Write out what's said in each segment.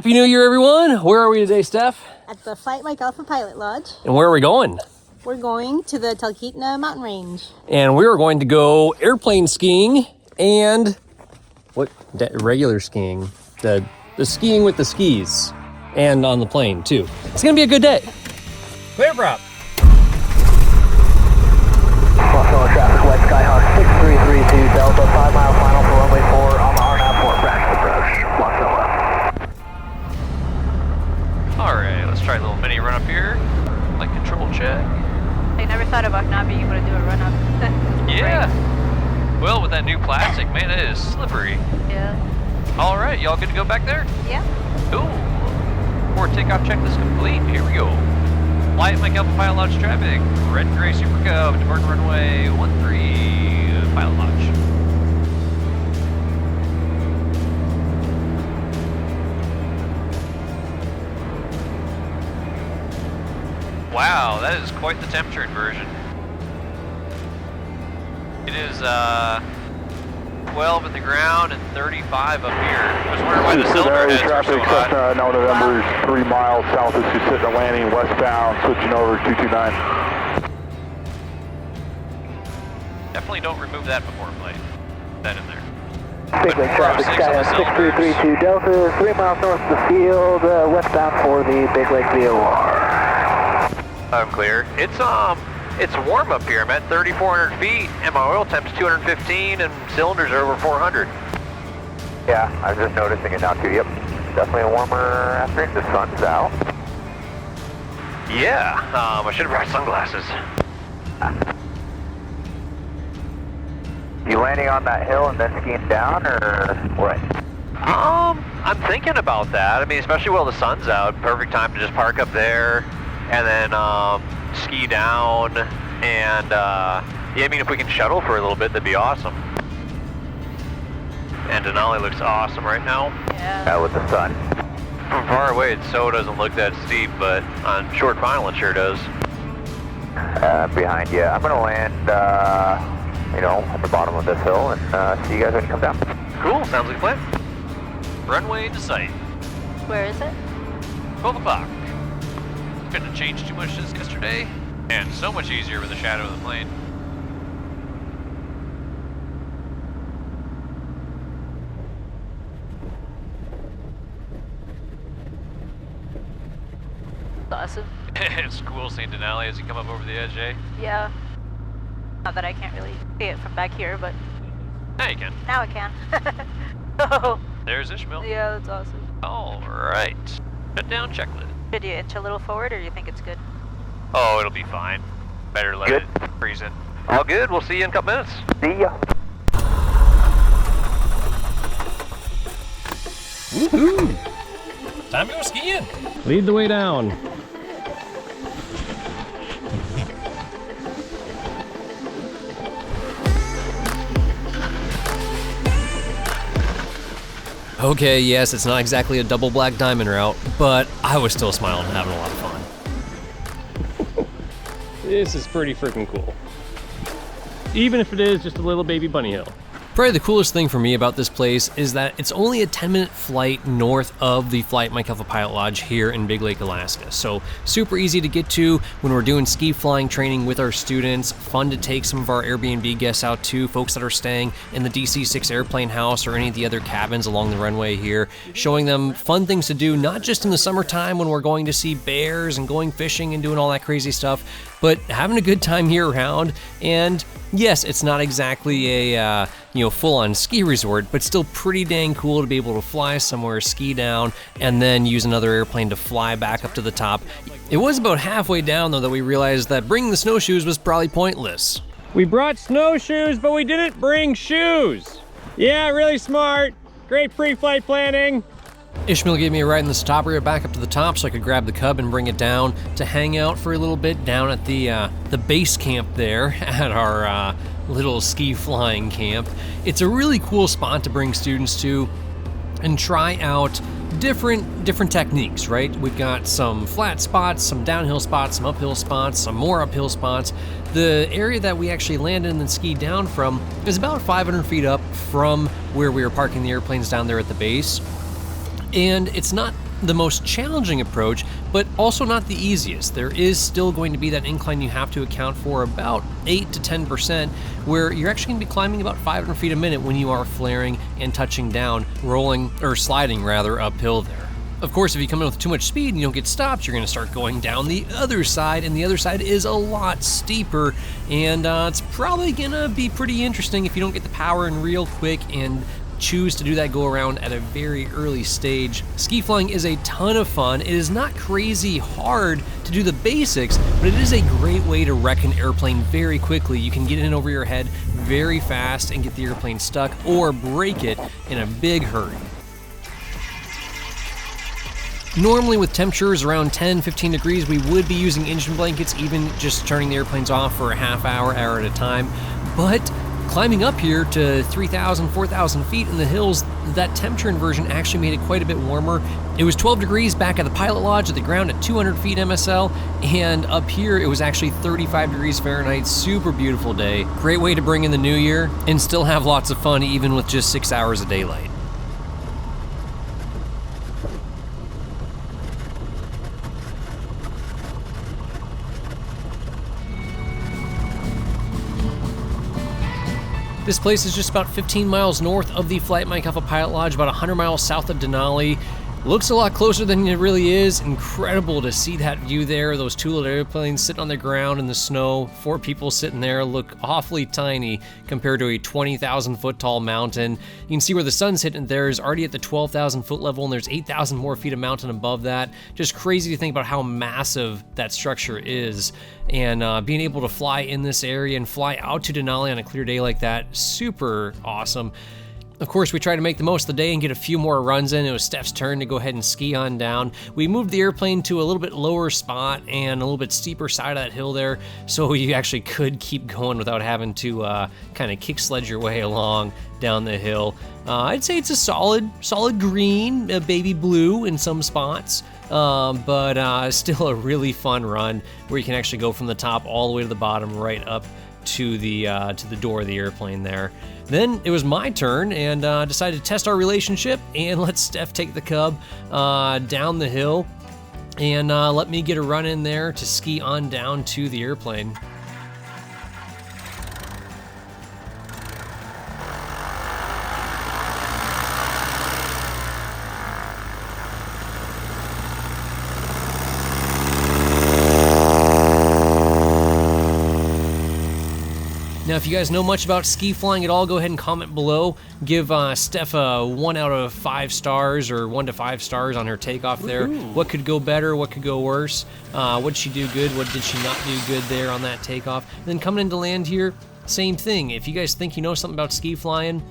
Happy New Year, everyone. Where are we today, Steph? At the Fly8MA Pilot Lodge. And where are we going? We're going to the Talkeetna Mountain range. And we are going to go airplane skiing and regular skiing. The skiing with the skis and on the plane too. It's gonna be a good day. Clear prop. Buffalo traffic, West Skyhawk 6332 Delta, 5 mile final for runway 4 on the RNAV for fractional approach. Watch the left. Alright, let's try a little mini run up here. Like control check. I never thought about not being able to do a run up. Yeah. Well, with that new plastic, man, it is slippery. Yeah. Alright, y'all good to go back there? Yeah. Cool. Before takeoff checklist complete, here we go. Fly8MA Pilot Lodge traffic. Red and gray Super Cub, departing runway 13, Pilot Lodge. Wow, that is quite the temperature inversion. It is 12 in the ground and 35 up here. I was wondering why the cylinder heads are so hot. Now November is 3 miles south of Talkeetna landing, westbound, switching over 229. Definitely don't remove that before flight. That in there. Big Lake traffic, Skyhawk 6332 Delta, 3 miles north of the field, westbound for the Big Lake VOR. I'm clear. It's warm up here. I'm at 3,400 feet, and my oil temp's 215, and cylinders are over 400. Yeah, I was just noticing it now too. Yep, definitely a warmer afternoon. The sun's out. Yeah, I should have brought sunglasses. You landing on that hill and then skiing down, or what? I'm thinking about that. I mean, especially while the sun's out, perfect time to just park up there, and then ski down, and yeah, I mean, if we can shuttle for a little bit, that'd be awesome. And Denali looks awesome right now. Yeah. With the sun. From far away, it so doesn't look that steep, but on short final, it sure does. Behind you. I'm gonna land, at the bottom of this hill and see you guys when you come down. Cool, sounds like a plan. Runway into sight. Where is it? 12 o'clock. Couldn't have changed too much since yesterday, and so much easier with the shadow of the plane. Awesome. It's cool seeing Denali as you come up over the edge, eh? Yeah. Not that I can't really see it from back here, but Now you can. now I can. Oh, There's Ishmael. yeah, that's awesome. Alright. Shutdown checklist. Should you inch a little forward, or do you think it's good? Oh, it'll be fine. Better let Good. it freeze in. All good, we'll see you in a couple minutes. See ya. Woohoo! Time to go skiing. Lead the way down. Okay, yes, it's not exactly a double black diamond route, but I was still smiling and having a lot of fun. This is pretty freaking cool. Even if it is just a little baby bunny hill. Probably the coolest thing for me about this place is that it's only a 10-minute flight north of the Fly8MA Pilot Lodge here in Big Lake, Alaska. So super easy to get to when we're doing ski flying training with our students. Fun to take some of our Airbnb guests out to, folks that are staying in the DC-6 airplane house or any of the other cabins along the runway here, showing them fun things to do, not just in the summertime when we're going to see bears and going fishing and doing all that crazy stuff, but having a good time year round. And yes, it's not exactly a full-on ski resort, but still pretty dang cool to be able to fly somewhere, ski down, and then use another airplane to fly back up to the top. It was about halfway down, though, that we realized that bringing the snowshoes was probably pointless. We brought snowshoes, but we didn't bring shoes. Yeah, really smart. Great pre-flight planning. Ishmael gave me a ride in the Stopper back up to the top so I could grab the Cub and bring it down to hang out for a little bit down at the base camp there at our little ski flying camp. It's a really cool spot to bring students to and try out different techniques, right? We've got some flat spots, some downhill spots, some uphill spots, some more uphill spots. The area that we actually landed and then skied down from is about 500 feet up from where we were parking the airplanes down there at the base. And it's not the most challenging approach, but also not the easiest. There is still going to be that incline you have to account for, about 8 to 10%, where you're actually going to be climbing about 500 feet a minute when you are flaring and touching down, sliding rather, uphill there. Of course, if you come in with too much speed and you don't get stopped, you're going to start going down the other side, and the other side is a lot steeper, and it's probably going to be pretty interesting if you don't get the power in real quick and choose to do that go around at a very early stage. Ski flying is a ton of fun. It is not crazy hard to do the basics, but it is a great way to wreck an airplane very quickly. You can get in over your head very fast and get the airplane stuck, or break it in a big hurry. Normally with temperatures around 10-15 degrees, we would be using engine blankets, even just turning the airplanes off for a half hour at a time. But climbing up here to 3,000, 4,000 feet in the hills, that temperature inversion actually made it quite a bit warmer. It was 12 degrees back at the pilot lodge at the ground at 200 feet MSL, and up here it was actually 35 degrees Fahrenheit. Super beautiful day. Great way to bring in the new year and still have lots of fun even with just 6 hours of daylight. This place is just about 15 miles north of the Fly8MA Pilot Lodge, about 100 miles south of Denali. Looks a lot closer than it really is. Incredible to see that view there. Those two little airplanes sitting on the ground in the snow. 4 people sitting there look awfully tiny compared to a 20,000 foot tall mountain. You can see where the sun's hitting there is already at the 12,000 foot level, and there's 8,000 more feet of mountain above that. Just crazy to think about how massive that structure is. And being able to fly in this area and fly out to Denali on a clear day like that, super awesome. Of course, we tried to make the most of the day and get a few more runs in. It was Steph's turn to go ahead and ski on down. We moved the airplane to a little bit lower spot and a little bit steeper side of that hill there, so you actually could keep going without having to kind of kick sled your way along down the hill. I'd say it's a solid green, baby blue in some spots, but still a really fun run where you can actually go from the top all the way to the bottom, right up to the door of the airplane there. Then it was my turn, and decided to test our relationship and let Steph take the Cub down the hill and let me get a run in there to ski on down to the airplane. Now, if you guys know much about ski flying at all, go ahead and comment below. Give Steph a 1 out of 5 stars or 1 to 5 stars on her takeoff there. What could go better? What could go worse? What did she do good? What did she not do good there on that takeoff? And then coming into land here, same thing. If you guys think you know something about ski flying,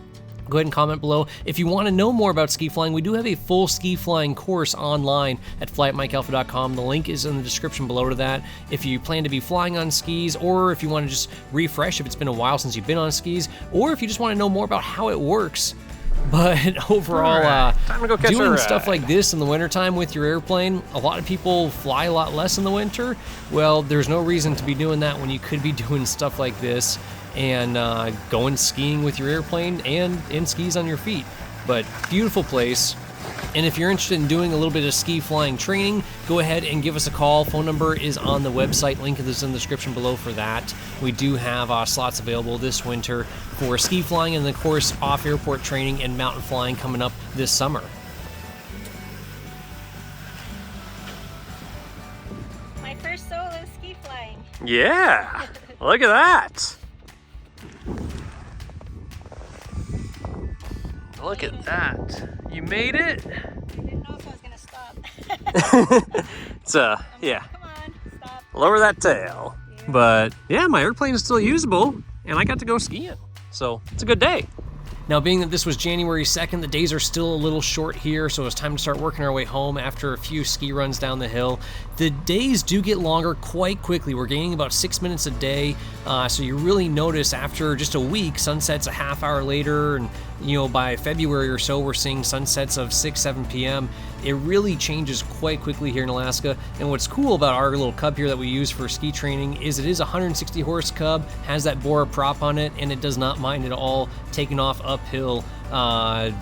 go ahead and comment below. If you want to know more about ski flying, we do have a full ski flying course online at fly8MAalpha.com. The link is in the description below to that. If you plan to be flying on skis, or if you want to just refresh if it's been a while since you've been on skis, or if you just want to know more about how it works. But overall, doing stuff like this in the wintertime with your airplane, a lot of people fly a lot less in the winter. Well, there's no reason to be doing that when you could be doing stuff like this and going skiing with your airplane and in skis on your feet. But beautiful place. And if you're interested in doing a little bit of ski flying training, go ahead and give us a call. Phone number is on the website. Link is in the description below for that. We do have slots available this winter for ski flying and, of course, off-airport training and mountain flying coming up this summer. My first solo ski flying. Yeah, look at that. Look at that. You made it? I didn't know if I was going to stop. It's yeah. Come on, stop. Lower that tail. Yeah. But yeah, my airplane is still usable and I got to go skiing. So it's a good day. Now, being that this was January 2nd, the days are still a little short here, so it's time to start working our way home after a few ski runs down the hill. The days do get longer quite quickly. We're gaining about 6 minutes a day, so you really notice after just a week, sunsets a half hour later, and by February or so, we're seeing sunsets of 6-7 p.m. It really changes quite quickly here in Alaska. And what's cool about our little Cub here that we use for ski training is it is a 160 horse Cub, has that Bora prop on it, and it does not mind at all taking off uphill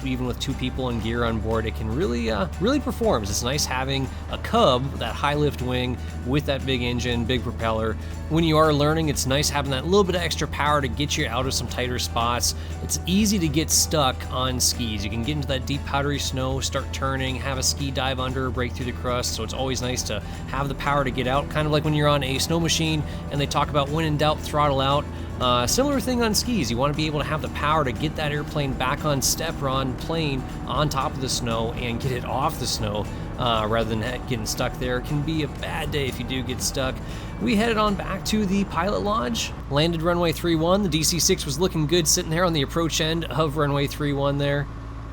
even with 2 people and gear on board, it can really performs. It's nice having a Cub, that high lift wing with that big engine, big propeller. When you are learning, it's nice having that little bit of extra power to get you out of some tighter spots. It's easy to get stuck on skis. You can get into that deep powdery snow, start turning, have a ski dive under, break through the crust, so it's always nice to have the power to get out, kind of like when you're on a snow machine and they talk about when in doubt, throttle out. Similar thing on skis. You want to be able to have the power to get that airplane back on step or on plane on top of the snow and get it off the snow rather than getting stuck there. It can be a bad day if you do get stuck. We headed on back to the Pilot Lodge, landed runway 31. The DC-6 was looking good sitting there on the approach end of runway 31 there.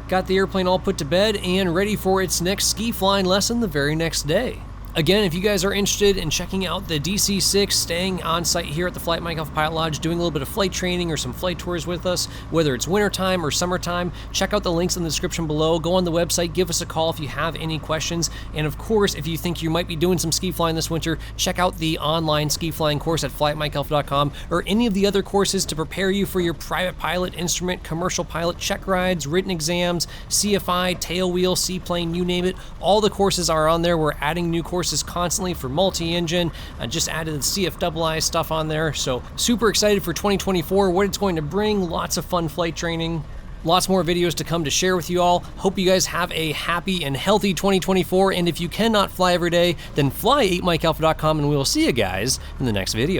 Got the airplane all put to bed and ready for its next ski flying lesson the very next day. Again, if you guys are interested in checking out the DC-6, staying on site here at the Fly8MA Pilot Lodge, doing a little bit of flight training or some flight tours with us, whether it's wintertime or summertime, check out the links in the description below. Go on the website, give us a call if you have any questions. And of course, if you think you might be doing some ski flying this winter, check out the online ski flying course at fly8myself.com or any of the other courses to prepare you for your private pilot, instrument, commercial pilot check rides, written exams, CFI, tailwheel, seaplane, you name it. All the courses are on there. We're adding new courses constantly for multi-engine. I just added the CFII stuff on there, so super excited for 2024, what it's going to bring. Lots of fun flight training, lots more videos to come to share with you all. Hope you guys have a happy and healthy 2024, and if you cannot fly every day, then fly8myself.com, and we will see you guys in the next video.